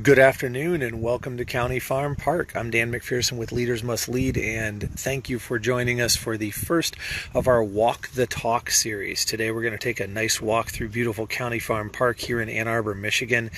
Good afternoon and welcome to County Farm Park. I'm Dan McPherson with Leaders Must Lead, and thank you for joining us for the first of our Walk the Talk series. Today we're going to take a nice walk through beautiful County Farm Park here in Ann Arbor, Michigan,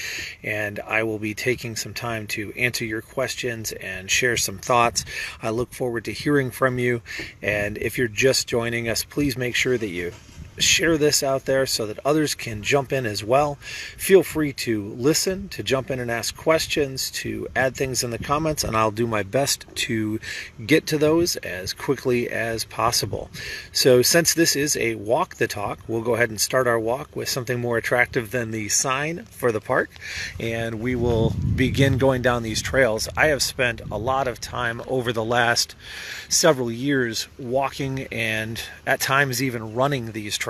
and I will be taking some time to answer your questions and share some thoughts. I look forward to hearing from you, and if you're just joining us, please make sure that you share this out there so that others can jump in as well. Feel free to listen, to jump in and ask questions, to add things in the comments, and I'll do my best to get to those as quickly as possible. So since this is a walk the talk, we'll go ahead and start our walk with something more attractive than the sign for the park, and we will begin going down these trails. I have spent a lot of time over the last several years walking and at times even running these trails.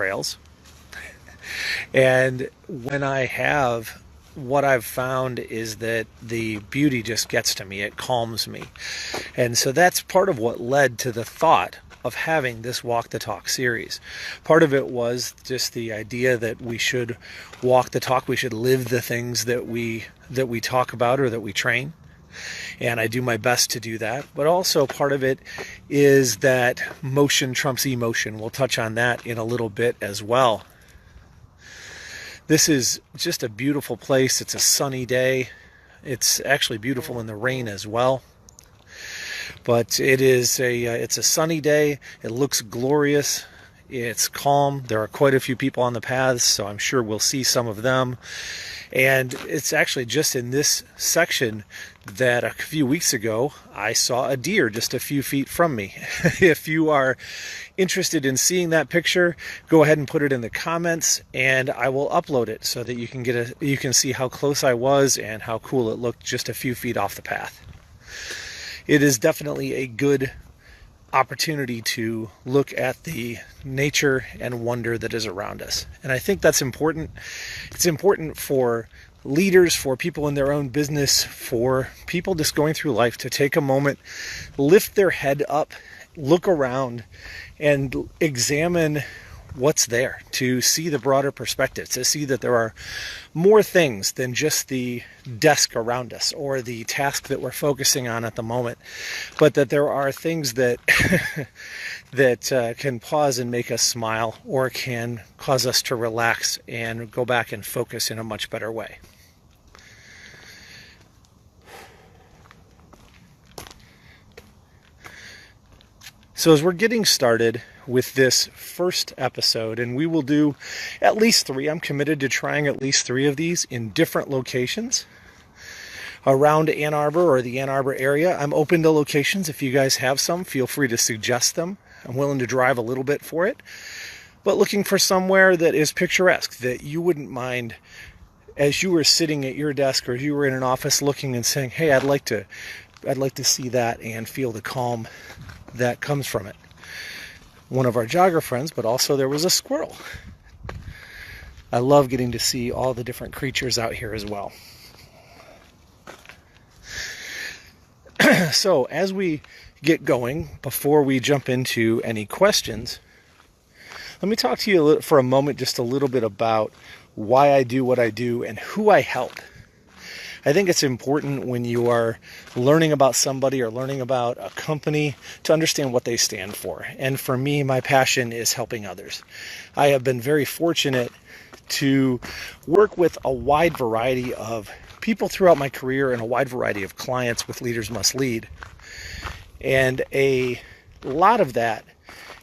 And when I have, what I've found is that the beauty just gets to me. It calms me. And so that's part of what led to the thought of having this Walk the Talk series. Part of it was just the idea that we should walk the talk. We should live the things that we talk about or that we train. And I do my best to do that. But also part of it is that motion trumps emotion. We'll touch on that in a little bit as well. This is just a beautiful place. It's a sunny day. It's actually beautiful in the rain as well. But it's a sunny day. It looks glorious. It's calm. There are quite a few people on the paths, so I'm sure we'll see some of them. And it's actually just in this section that a few weeks ago I saw a deer just a few feet from me. If you are interested in seeing that picture, go ahead and put it in the comments and I will upload it so that you can see how close I was and how cool it looked just a few feet off the path. It is definitely a good opportunity to look at the nature and wonder that is around us. And I think that's important. It's important for leaders, for people in their own business, for people just going through life to take a moment, lift their head up, look around, and examine what's there, to see the broader perspective, to see that there are more things than just the desk around us or the task that we're focusing on at the moment, but that there are things that that can pause and make us smile or can cause us to relax and go back and focus in a much better way. So as we're getting started with this first episode, and we will do at least 3, I'm committed to trying at least 3 of these in different locations around Ann Arbor or the Ann Arbor area. I'm open to locations. If you guys have some, feel free to suggest them. I'm willing to drive a little bit for it, but looking for somewhere that is picturesque, that you wouldn't mind as you were sitting at your desk or you were in an office looking and saying, hey, I'd like to see that and feel the calm that comes from it. One of our jogger friends, but also there was a squirrel. I love getting to see all the different creatures out here as well. So as we get going, before we jump into any questions, let me talk to you for a moment just a little bit about why I do what I do and who I help. I think it's important when you are learning about somebody or learning about a company to understand what they stand for. And for me, my passion is helping others. I have been very fortunate to work with a wide variety of people throughout my career and a wide variety of clients with Leaders Must Lead. And a lot of that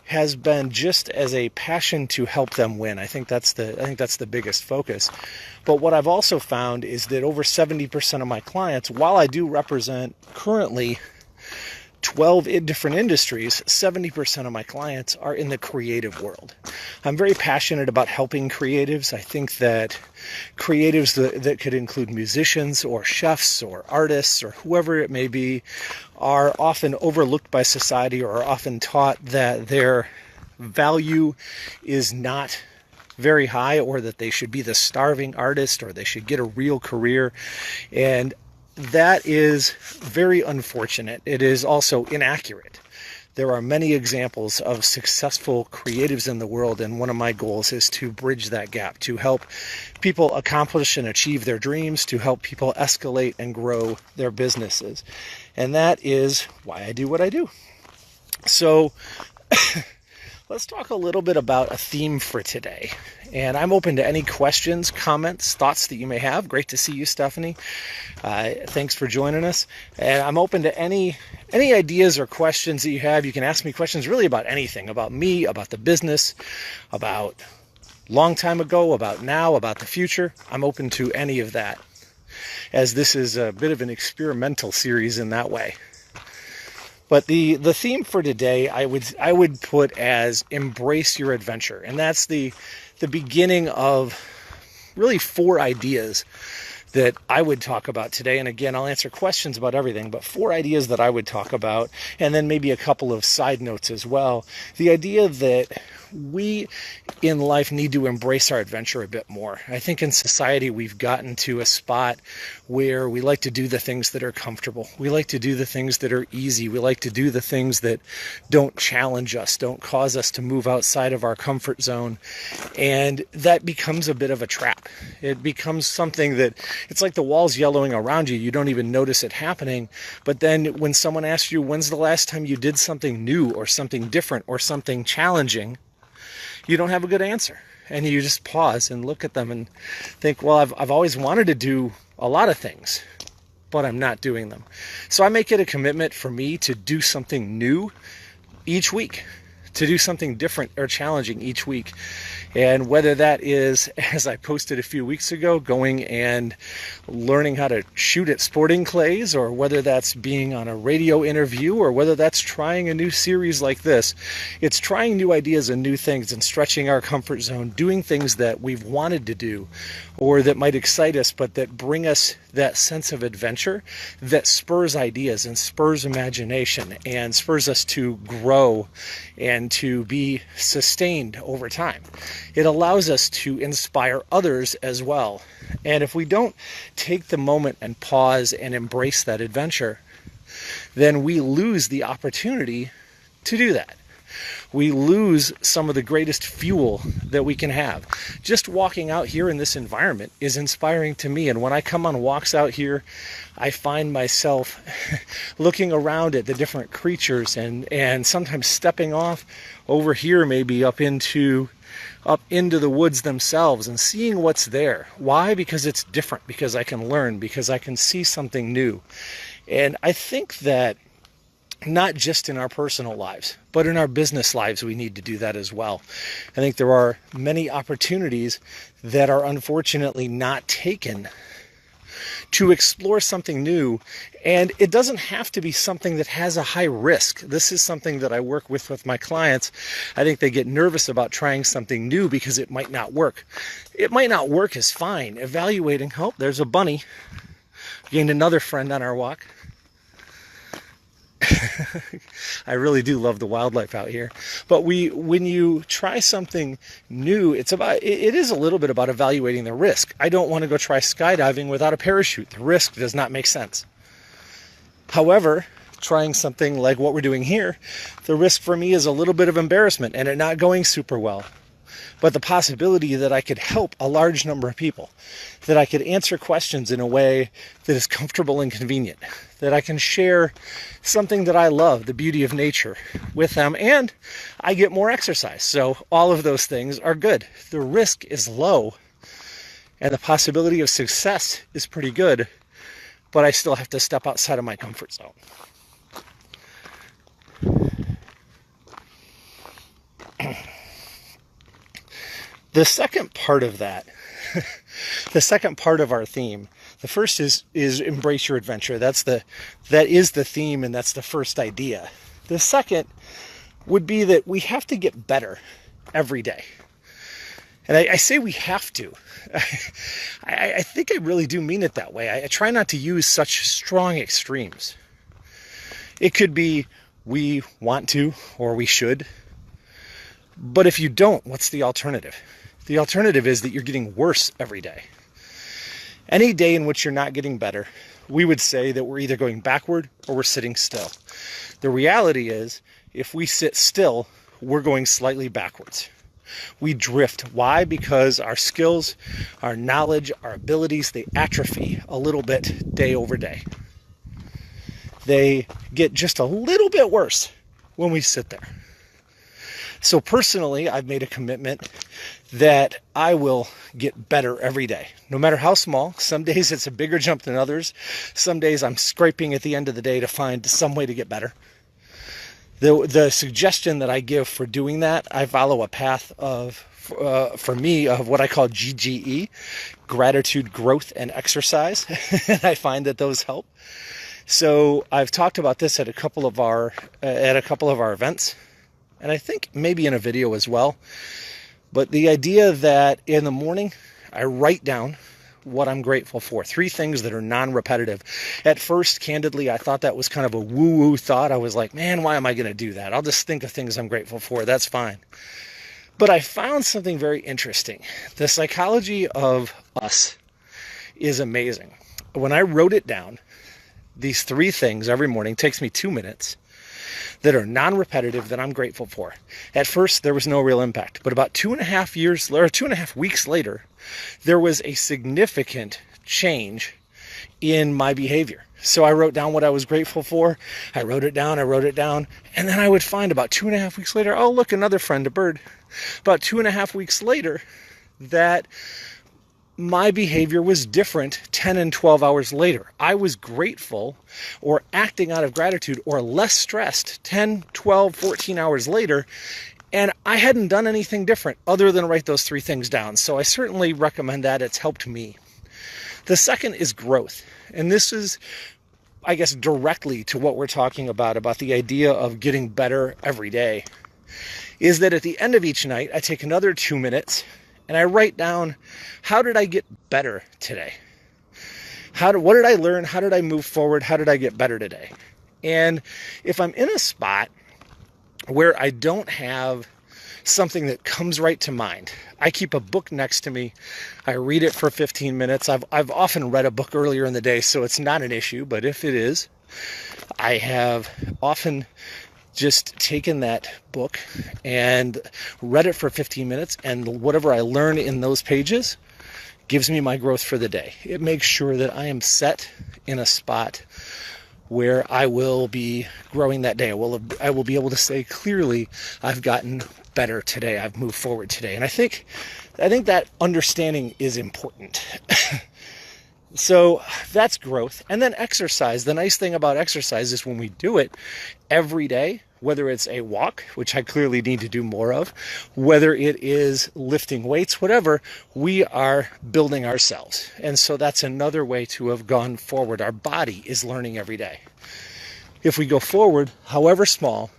has been just as a passion to help them win. I think that's the biggest focus. But what I've also found is that over 70% of my clients, while I do represent currently 12 different industries, 70% of my clients are in the creative world. I'm very passionate about helping creatives. I think that creatives that could include musicians or chefs or artists or whoever it may be are often overlooked by society or are often taught that their value is not very high or that they should be the starving artist or they should get a real career. And that is very unfortunate. It is also inaccurate. There are many examples of successful creatives in the world, and one of my goals is to bridge that gap, to help people accomplish and achieve their dreams, to help people escalate and grow their businesses. And that is why I do what I do. So let's talk a little bit about a theme for today. And I'm open to any questions, comments, thoughts that you may have. Great to see you, Stephanie. Thanks for joining us. And I'm open to any ideas or questions that you have. You can ask me questions really about anything, about me, about the business, about long time ago, about now, about the future. I'm open to any of that, as this is a bit of an experimental series in that way. But the theme for today, I would put as embrace your adventure. And that's the beginning of really 4 ideas that I would talk about today. And again, I'll answer questions about everything, but 4 ideas that I would talk about, and then maybe a couple of side notes as well. The idea that we in life need to embrace our adventure a bit more. I think in society we've gotten to a spot where we like to do the things that are comfortable. We like to do the things that are easy. We like to do the things that don't challenge us, don't cause us to move outside of our comfort zone. And that becomes a bit of a trap. It becomes something that it's like the walls yellowing around you. You don't even notice it happening. But then when someone asks you, when's the last time you did something new or something different or something challenging, you don't have a good answer. And you just pause and look at them and think, well, I've always wanted to do a lot of things, but I'm not doing them. So I make it a commitment for me to do something new each week, to do something different or challenging each week. And whether that is, as I posted a few weeks ago, going and learning how to shoot at sporting clays, or whether that's being on a radio interview, or whether that's trying a new series like this, it's trying new ideas and new things and stretching our comfort zone, doing things that we've wanted to do or that might excite us, but that bring us that sense of adventure that spurs ideas and spurs imagination and spurs us to grow and to be sustained over time. It allows us to inspire others as well. And if we don't take the moment and pause and embrace that adventure, then we lose the opportunity to do that. We lose some of the greatest fuel that we can have. Just walking out here in this environment is inspiring to me. And when I come on walks out here, I find myself looking around at the different creatures and sometimes stepping off over here, maybe up into the woods themselves and seeing what's there. Why? Because it's different, because I can learn, because I can see something new. And I think that not just in our personal lives, but in our business lives, we need to do that as well. I think there are many opportunities that are unfortunately not taken to explore something new. And it doesn't have to be something that has a high risk. This is something that I work with my clients. I think they get nervous about trying something new because it might not work. It might not work is fine. Evaluating, oh, there's a bunny. Gained another friend on our walk. I really do love the wildlife out here. But when you try something new, it is a little bit about evaluating the risk. I don't want to go try skydiving without a parachute. The risk does not make sense. However, trying something like what we're doing here, the risk for me is a little bit of embarrassment and it not going super well. But the possibility that I could help a large number of people, that I could answer questions in a way that is comfortable and convenient, that I can share something that I love, the beauty of nature, with them, and I get more exercise. So all of those things are good. The risk is low, and the possibility of success is pretty good, but I still have to step outside of my comfort zone. The second part of that, the second part of our theme, the first is embrace your adventure. That is the theme, and that's the first idea. The second would be that we have to get better every day. And I say we have to. I think I really do mean it that way. I try not to use such strong extremes. It could be we want to or we should. But if you don't, what's the alternative? The alternative is that you're getting worse every day. Any day in which you're not getting better, we would say that we're either going backward or we're sitting still. The reality is if we sit still, we're going slightly backwards. We drift. Why? Because our skills, our knowledge, our abilities, they atrophy a little bit day over day. They get just a little bit worse when we sit there. So personally, I've made a commitment that I will get better every day, no matter how small. Some days it's a bigger jump than others. Some days I'm scraping at the end of the day to find some way to get better. The suggestion that I give for doing that, I follow a path of, for me, of what I call GGE, gratitude, growth, and exercise. And I find that those help. So I've talked about this at a couple of our events, and I think maybe in a video as well. But the idea that in the morning I write down what I'm grateful for. 3 things that are non-repetitive. At first, candidly, I thought that was kind of a woo-woo thought. I was like, man, why am I going to do that? I'll just think of things I'm grateful for. That's fine. But I found something very interesting. The psychology of us is amazing. When I wrote it down, these 3 things every morning, takes me 2 minutes, that are non-repetitive that I'm grateful for. At first, there was no real impact, but about 2.5 weeks later, there was a significant change in my behavior. So I wrote down what I was grateful for. I wrote it down, and then I would find about 2.5 weeks later, oh, look, another friend, a bird. About 2.5 weeks later, that my behavior was different 10 and 12 hours later. I was grateful or acting out of gratitude or less stressed 10, 12, 14 hours later, and I hadn't done anything different other than write those 3 things down. So I certainly recommend that. It's helped me. The second is growth. And this is, I guess, directly to what we're talking about the idea of getting better every day, is that at the end of each night, I take another 2 minutes and I write down, how did I get better today? What did I learn? How did I move forward? How did I get better today? And if I'm in a spot where I don't have something that comes right to mind, I keep a book next to me. I read it for 15 minutes. I've often read a book earlier in the day, so it's not an issue. But if it is, I have often just taken that book and read it for 15 minutes, and whatever I learn in those pages gives me my growth for the day. It makes sure that I am set in a spot where I will be growing that day. I will be able to say clearly, I've gotten better today. I've moved forward today. And I think that understanding is important. So that's growth. And then exercise. The nice thing about exercise is when we do it every day, whether it's a walk, which I clearly need to do more of, whether it is lifting weights, whatever, we are building ourselves. And so that's another way to have gone forward. Our body is learning every day. If we go forward, however small,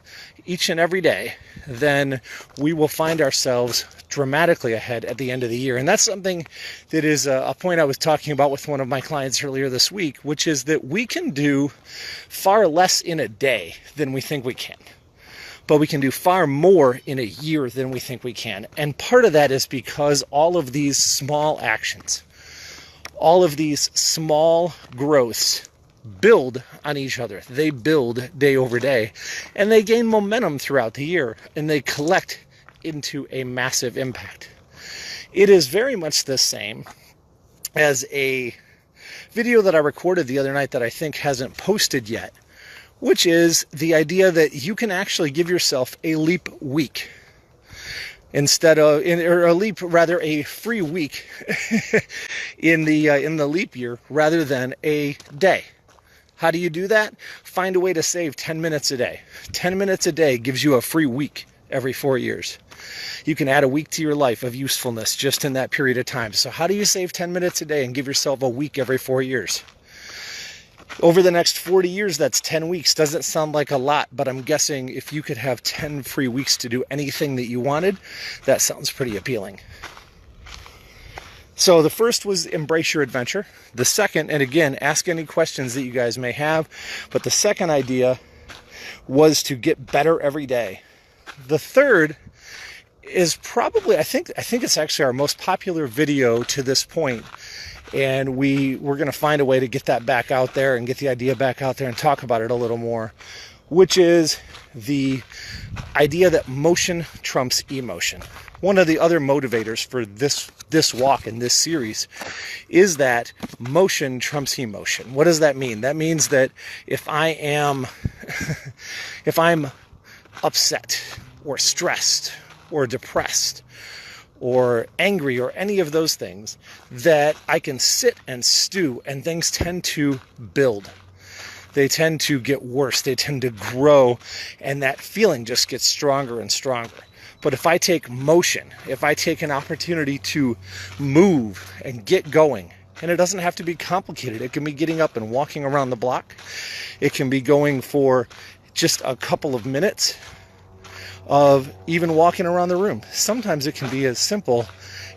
each and every day, then we will find ourselves dramatically ahead at the end of the year. And that's something that is a point I was talking about with one of my clients earlier this week, which is that we can do far less in a day than we think we can. But we can do far more in a year than we think we can. And part of that is because all of these small actions, all of these small growths build on each other. They build day over day, and they gain momentum throughout the year, and they collect into a massive impact. It is very much the same as a video that I recorded the other night that I think hasn't posted yet, which is the idea that you can actually give yourself a leap week instead of, or a free week in the leap year rather than a day. How do you do that? Find a way to save 10 minutes a day. 10 minutes a day gives you a free week every 4 years. You can add a week to your life of usefulness just in that period of time. So how do you save 10 minutes a day and give yourself a week every 4 years? Over the next 40 years, that's 10 weeks. Doesn't sound like a lot, but I'm guessing if you could have 10 free weeks to do anything that you wanted, that sounds pretty appealing. So the first was embrace your adventure. The second, and again, ask any questions that you guys may have, but the second idea was to get better every day. The third is probably, I think it's actually our most popular video to this point, and we're going to find a way to get that back out there and get the idea back out there and talk about it a little more, which is the idea that motion trumps emotion. One of the other motivators for this walk in this series is that motion trumps emotion. What does that mean? That means that if I'm upset or stressed or depressed or angry or any of those things, that I can sit and stew and things tend to build. They tend to get worse. They tend to grow, and that feeling just gets stronger and stronger. But if I take motion, if I take an opportunity to move and get going, and it doesn't have to be complicated. It can be getting up and walking around the block. It can be going for just a couple of minutes of even walking around the room. Sometimes it can be as simple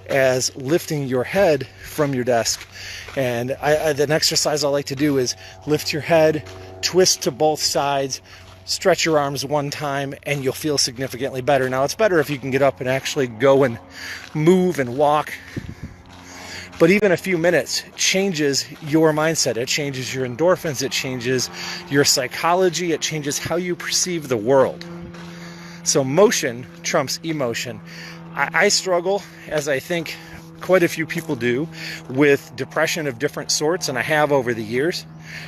as lifting your head from your desk. And an exercise I like to do is lift your head, twist to both sides, stretch your arms one time, and you'll feel significantly better. Now, it's better if you can get up and actually go and move and walk. But even a few minutes changes your mindset. It changes your endorphins. It changes your psychology. It changes how you perceive the world. So motion trumps emotion. I struggle, as I think quite a few people do, with depression of different sorts, and I have over the years.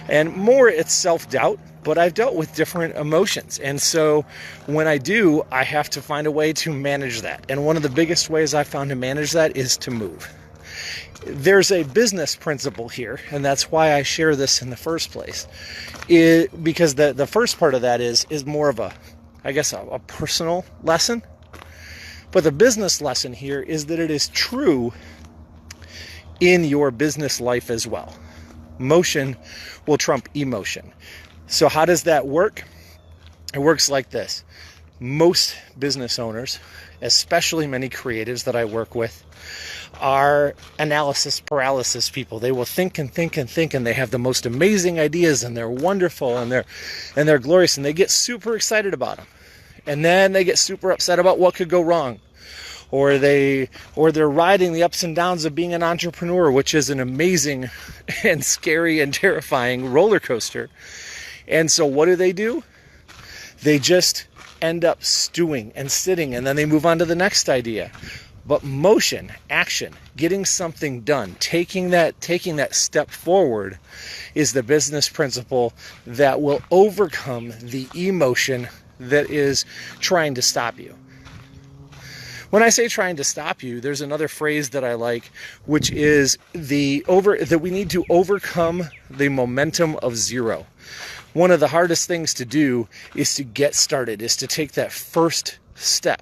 And more, it's self-doubt, but I've dealt with different emotions. And so when I do, I have to find a way to manage that. And one of the biggest ways I've found to manage that is to move. There's a business principle here, and that's why I share this in the first place. Because the first part of that is more of a personal lesson. But the business lesson here is that it is true in your business life as well. Motion will trump emotion. So how does that work? It works like this. Most business owners, especially many creatives that I work with, are analysis paralysis people. They will think and think and think, and they have the most amazing ideas, and they're wonderful, and they're glorious, and they get super excited about them. And then they get super upset about what could go wrong. Or they're riding the ups and downs of being an entrepreneur, which is an amazing and scary and terrifying roller coaster. And so what do? They just end up stewing and sitting, and then they move on to the next idea. But motion, action, getting something done, taking that step forward is the business principle that will overcome the emotion that is trying to stop you. When I say trying to stop you, there's another phrase that I like, which is that we need to overcome the momentum of zero. One of the hardest things to do is to get started, is to take that first step.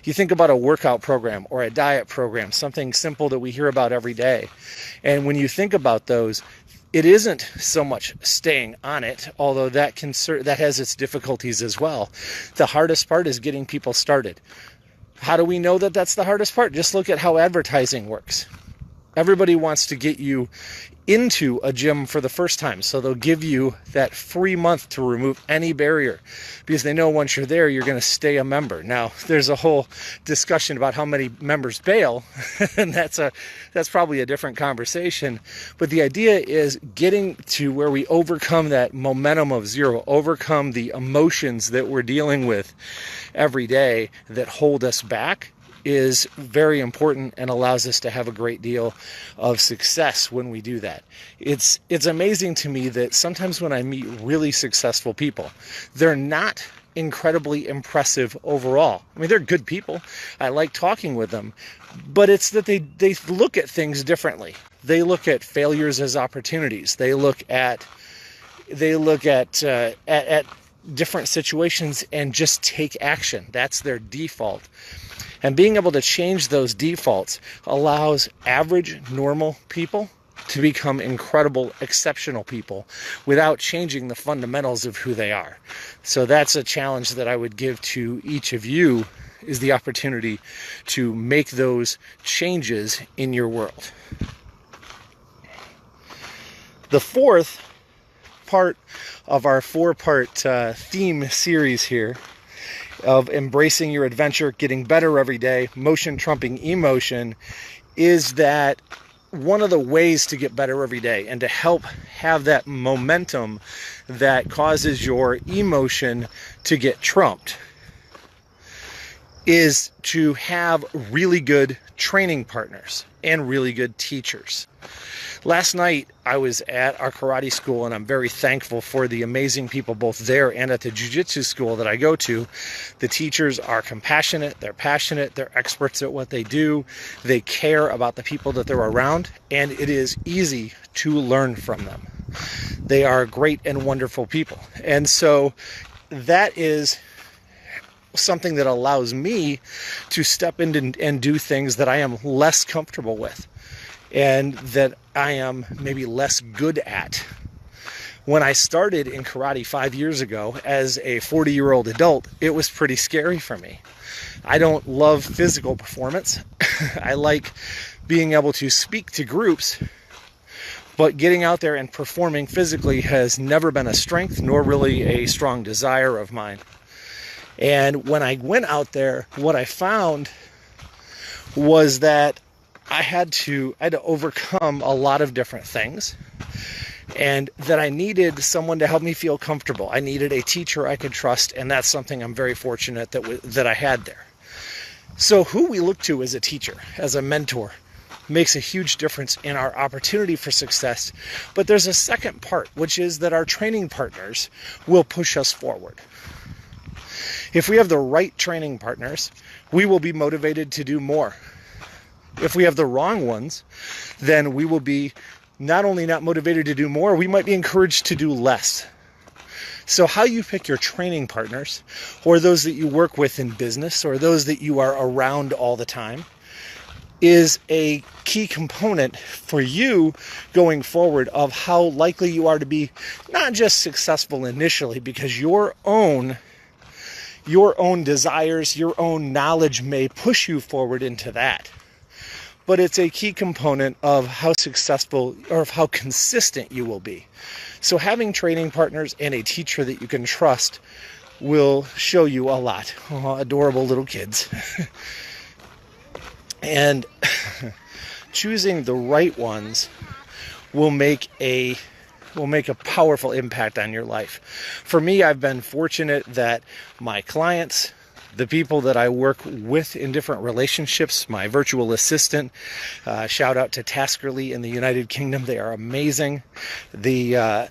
You think about a workout program or a diet program, something simple that we hear about every day. And when you think about those, it isn't so much staying on it, although that has its difficulties as well. The hardest part is getting people started. How do we know that that's the hardest part? Just look at how advertising works. Everybody wants to get you into a gym for the first time, so they'll give you that free month to remove any barrier, because they know once you're there, you're going to stay a member. Now, there's a whole discussion about how many members bail, and that's probably a different conversation. But the idea is getting to where we overcome that momentum of zero, overcome the emotions that we're dealing with every day that hold us back, is very important and allows us to have a great deal of success when we do that. It's amazing to me that sometimes when I meet really successful people, they're not incredibly impressive overall. I mean, they're good people. I like talking with them, but it's that they look at things differently. They look at failures as opportunities. They look at different situations and just take action. That's their default. And being able to change those defaults allows average, normal people to become incredible, exceptional people without changing the fundamentals of who they are. So that's a challenge that I would give to each of you, is the opportunity to make those changes in your world. The fourth part of our four-part theme series here of embracing your adventure, getting better every day, motion trumping emotion, is that one of the ways to get better every day and to help have that momentum that causes your emotion to get trumped is to have really good training partners and really good teachers. Last night, I was at our karate school, and I'm very thankful for the amazing people both there and at the jiu-jitsu school that I go to. The teachers are compassionate, they're passionate, they're experts at what they do, they care about the people that they're around, and it is easy to learn from them. They are great and wonderful people. And so that is something that allows me to step in and do things that I am less comfortable with and that I am maybe less good at. When I started in karate 5 years ago as a 40-year-old adult, it was pretty scary for me. I don't love physical performance. I like being able to speak to groups, but getting out there and performing physically has never been a strength nor really a strong desire of mine. And when I went out there, what I found was that I had to overcome a lot of different things, and that I needed someone to help me feel comfortable. I needed a teacher I could trust, and that's something I'm very fortunate that I had there. So who we look to as a teacher, as a mentor, makes a huge difference in our opportunity for success. But there's a second part, which is that our training partners will push us forward. If we have the right training partners, we will be motivated to do more. If we have the wrong ones, then we will be not only not motivated to do more, we might be encouraged to do less. So how you pick your training partners, or those that you work with in business, or those that you are around all the time, is a key component for you going forward of how likely you are to be not just successful initially, because your own desires, your own knowledge may push you forward into that. But it's a key component of how successful or of how consistent you will be. So having training partners and a teacher that you can trust will show you a lot. Oh, adorable little kids. And choosing the right ones will make a powerful impact on your life. For me, I've been fortunate that my clients, the people that I work with in different relationships, my virtual assistant, shout out to Taskerly in the United Kingdom. They are amazing. The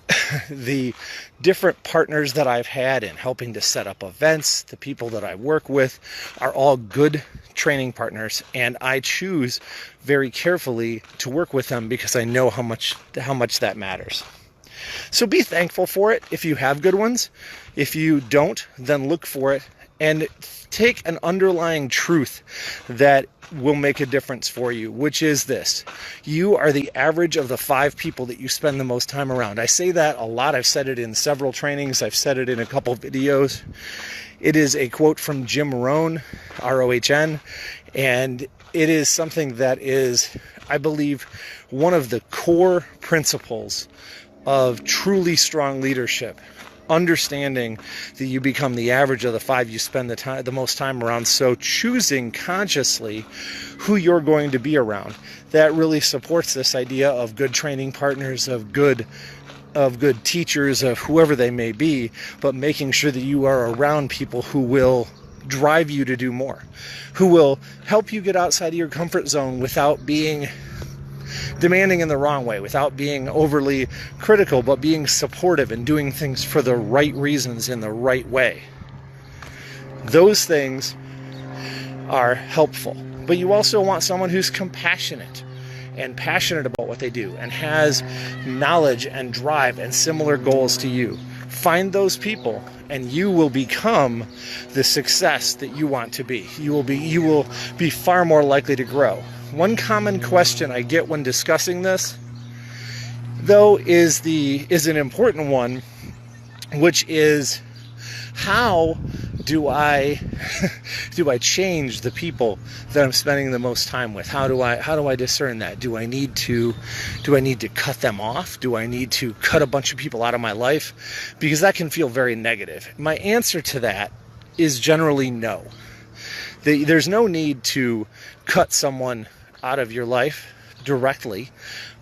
different partners that I've had in helping to set up events, the people that I work with are all good training partners, and I choose very carefully to work with them because I know how much that matters. So be thankful for it if you have good ones. If you don't, then look for it and take an underlying truth that will make a difference for you, which is this: you are the average of the 5 people that you spend the most time around. I say that a lot. I've said it in several trainings. I've said it in a couple videos. It is a quote from Jim Rohn, R-O-H-N, and it is something that is, I believe, one of the core principles of truly strong leadership. Understanding that you become the average of the 5 you spend the most time around. So choosing consciously who you're going to be around, that really supports this idea of good training partners, of good teachers, of whoever they may be, but making sure that you are around people who will drive you to do more, who will help you get outside of your comfort zone without being demanding in the wrong way, without being overly critical, but being supportive and doing things for the right reasons in the right way. Those things are helpful. But you also want someone who's compassionate and passionate about what they do and has knowledge and drive and similar goals to you. Find those people and you will become the success that you want to be. You will be far more likely to grow. One common question I get when discussing this, though, is an important one, which is, how do I change the people that I'm spending the most time with? How do I discern that? Do I need to cut them off? Do I need to cut a bunch of people out of my life? Because that can feel very negative. My answer to that is generally no. There's no need to cut someone out of your life directly,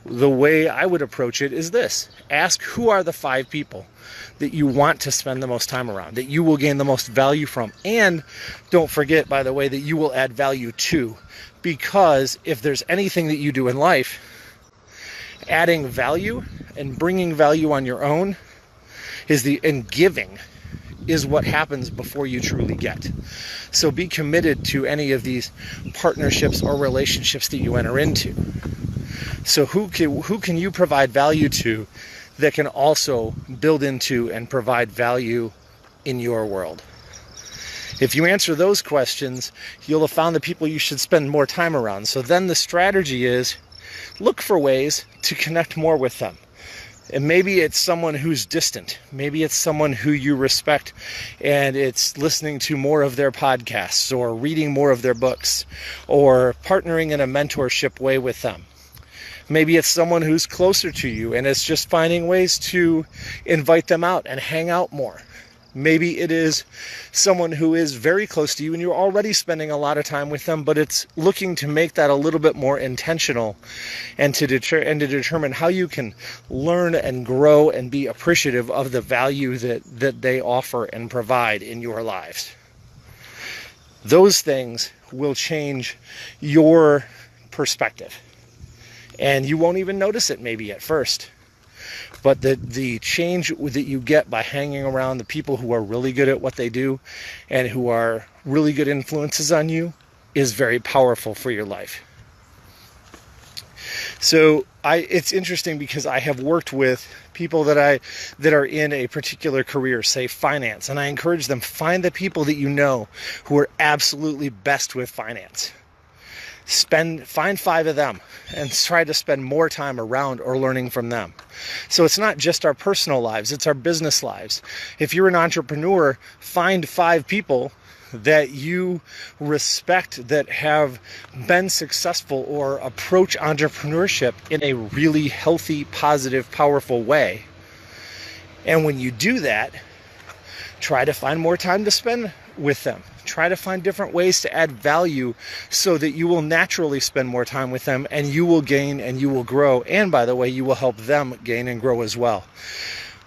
the way I would approach it is this. Ask, who are the 5 people that you want to spend the most time around, that you will gain the most value from? And don't forget, by the way, that you will add value to. Because if there's anything that you do in life, adding value and bringing value on your own and giving is what happens before you truly get. So be committed to any of these partnerships or relationships that you enter into. So who can you provide value to that can also build into and provide value in your world? If you answer those questions, you'll have found the people you should spend more time around. So then the strategy is look for ways to connect more with them. And maybe it's someone who's distant. Maybe it's someone who you respect and it's listening to more of their podcasts or reading more of their books or partnering in a mentorship way with them. Maybe it's someone who's closer to you and it's just finding ways to invite them out and hang out more. Maybe it is someone who is very close to you and you're already spending a lot of time with them, but it's looking to make that a little bit more intentional and to determine how you can learn and grow and be appreciative of the value that they offer and provide in your lives. Those things will change your perspective. And you won't even notice it maybe at first. But the change that you get by hanging around the people who are really good at what they do and who are really good influences on you is very powerful for your life. So it's interesting because I have worked with people that are in a particular career, say finance, and I encourage them, find the people that you know who are absolutely best with finance. Find 5 of them and try to spend more time around or learning from them. So it's not just our personal lives, it's our business lives. If you're an entrepreneur, find 5 people that you respect that have been successful or approach entrepreneurship in a really healthy, positive, powerful way. And when you do that, try to find more time to spend with them. Try to find different ways to add value so that you will naturally spend more time with them and you will gain and you will grow. And by the way, you will help them gain and grow as well.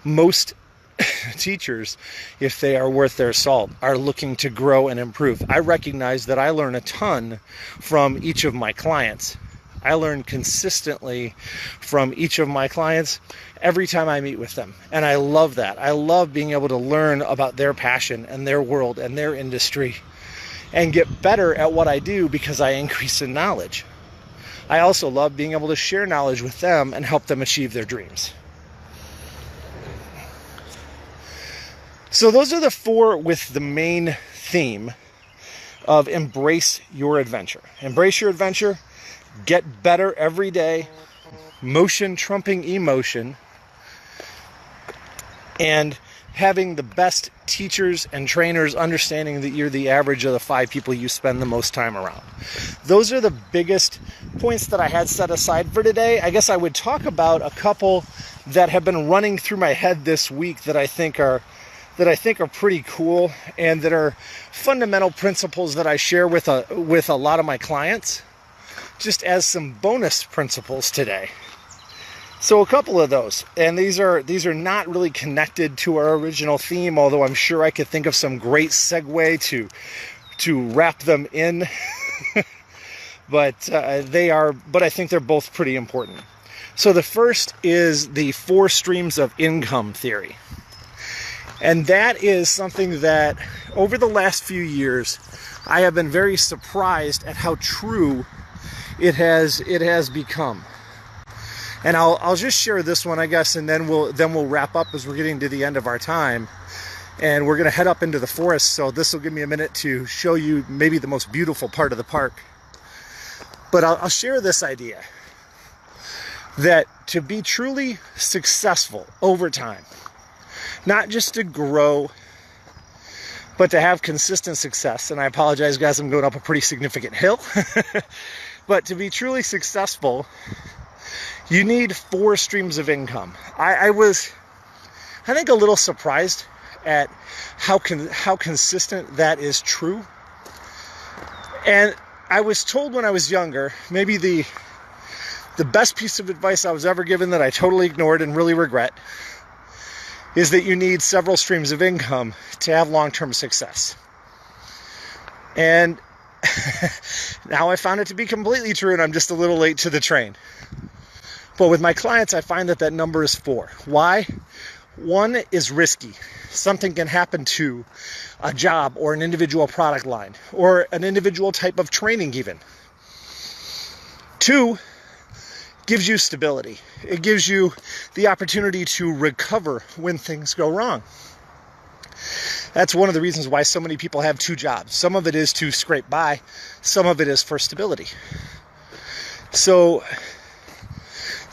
Most teachers, if they are worth their salt, are looking to grow and improve. I recognize that I learn a ton from each of my clients. I learn consistently from each of my clients every time I meet with them. And I love that. I love being able to learn about their passion and their world and their industry and get better at what I do because I increase in knowledge. I also love being able to share knowledge with them and help them achieve their dreams. So those are the 4 with the main theme of embrace your adventure. Embrace your adventure. Get better every day, motion trumping emotion, and having the best teachers and trainers understanding that you're the average of the 5 people you spend the most time around. Those are the biggest points that I had set aside for today. I guess I would talk about a couple that have been running through my head this week that I think are pretty cool and that are fundamental principles that I share with a lot of my clients, just as some bonus principles today. So a couple of those, and these are not really connected to our original theme, although I'm sure I could think of some great segue to wrap them in. but I think they're both pretty important. So the first is the 4 streams of income theory. And that is something that over the last few years, I have been very surprised at how true it has become. And I'll just share this one, I guess, and then we'll wrap up as we're getting to the end of our time. And we're going to head up into the forest, so this will give me a minute to show you maybe the most beautiful part of the park. But I'll share this idea that to be truly successful over time, not just to grow, but to have consistent success. And I apologize, guys, I'm going up a pretty significant hill. But to be truly successful, you need 4 streams of income. I think, a little surprised at how consistent that is true. And I was told when I was younger, maybe the The best piece of advice I was ever given that I totally ignored and really regret is that you need several streams of income to have long-term success. And now I found it to be completely true, and I'm just a little late to the train. But with my clients, I find that that number is 4. Why? 1 is risky. Something can happen to a job or an individual product line or an individual type of training even. 2 gives you stability. It gives you the opportunity to recover when things go wrong. That's one of the reasons why so many people have 2 jobs. Some of it is to scrape by. Some of it is for stability. So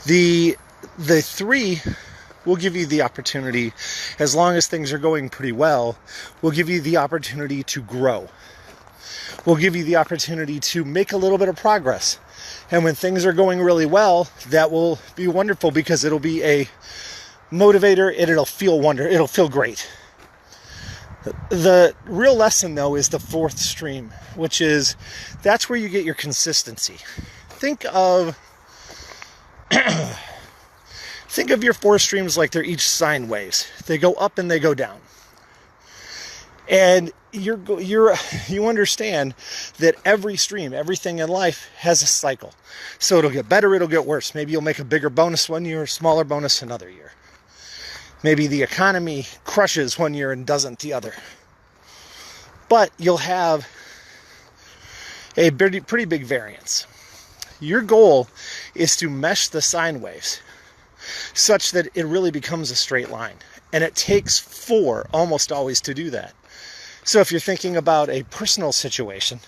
the 3 will give you the opportunity, as long as things are going pretty well, will give you the opportunity to grow. Will give you the opportunity to make a little bit of progress. And when things are going really well, that will be wonderful because it'll be a motivator and it'll feel great. The real lesson, though, is the 4th stream, which is that's where you get your consistency. Think of your 4 streams like they're each sine waves. They go up and they go down. And you understand that every stream, everything in life has a cycle. So it'll get better, it'll get worse. Maybe you'll make a bigger bonus one year, a smaller bonus another year. Maybe the economy crushes one year and doesn't the other. But you'll have a pretty big variance. Your goal is to mesh the sine waves such that it really becomes a straight line. And it takes 4 almost always to do that. So if you're thinking about a personal situation,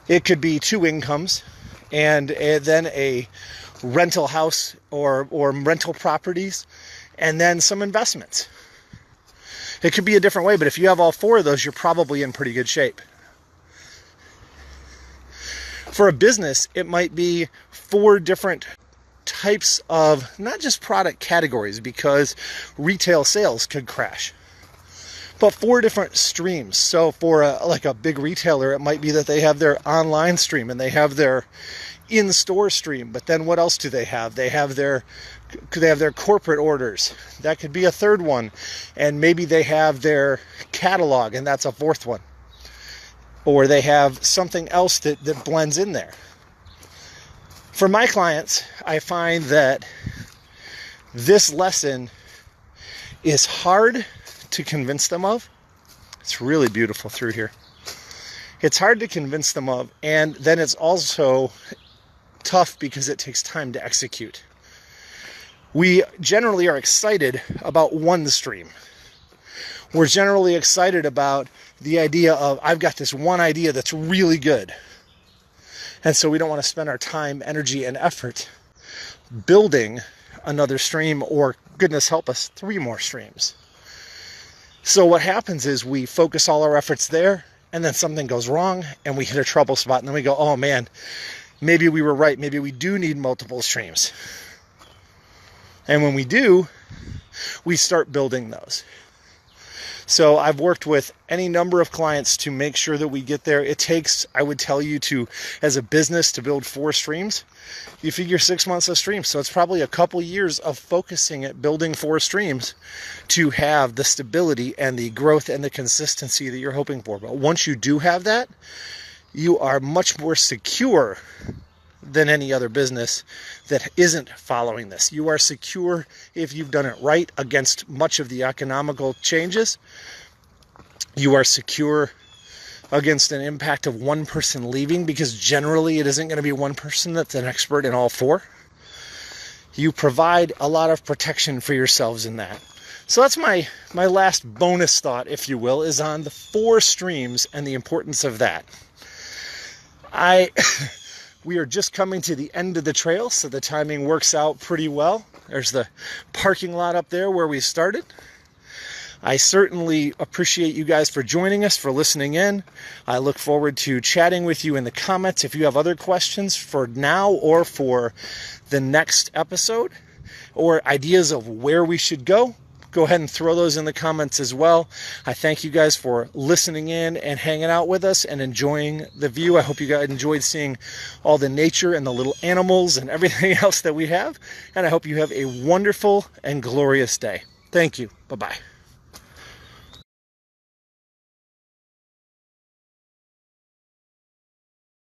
it could be 2 incomes and then a rental house or rental properties, and then some investments. It could be a different way, but if you have all 4 of those, you're probably in pretty good shape. For a business, it might be 4 different types of, not just product categories, because retail sales could crash, but 4 different streams. So for a big retailer, it might be that they have their online stream and they have their in-store stream, but then what else do they have? They have their corporate orders. That could be a 3rd one. And maybe they have their catalog, and that's a 4th one. Or they have something else that blends in there. For my clients, I find that this lesson is hard to convince them of. It's really beautiful through here. It's hard to convince them of, and then it's also tough because it takes time to execute. We generally are excited about one stream. We're generally excited about the idea of, I've got this one idea that's really good. And so we don't want to spend our time, energy, and effort building another stream, or goodness help us, 3 more streams. So what happens is we focus all our efforts there, and then something goes wrong, and we hit a trouble spot, and then we go, oh man, maybe we were right. Maybe we do need multiple streams. And when we do, we start building those. So I've worked with any number of clients to make sure that we get there. It takes, I would tell you, as a business, to build 4 streams, you figure 6 months a stream. So it's probably a couple years of focusing at building 4 streams to have the stability and the growth and the consistency that you're hoping for. But once you do have that, you are much more secure than any other business that isn't following this. You are secure if you've done it right against much of the economical changes. You are secure against an impact of one person leaving, because generally it isn't going to be one person that's an expert in all 4. You provide a lot of protection for yourselves in that. So that's my last bonus thought, if you will, is on the 4 streams and the importance of that. We are just coming to the end of the trail, so the timing works out pretty well. There's the parking lot up there where we started. I certainly appreciate you guys for joining us, for listening in. I look forward to chatting with you in the comments if you have other questions for now or for the next episode, or ideas of where we should go go ahead and throw those in the comments as well. I thank you guys for listening in and hanging out with us and enjoying the view. I hope you guys enjoyed seeing all the nature and the little animals and everything else that we have. And I hope you have a wonderful and glorious day. Thank you. Bye-bye.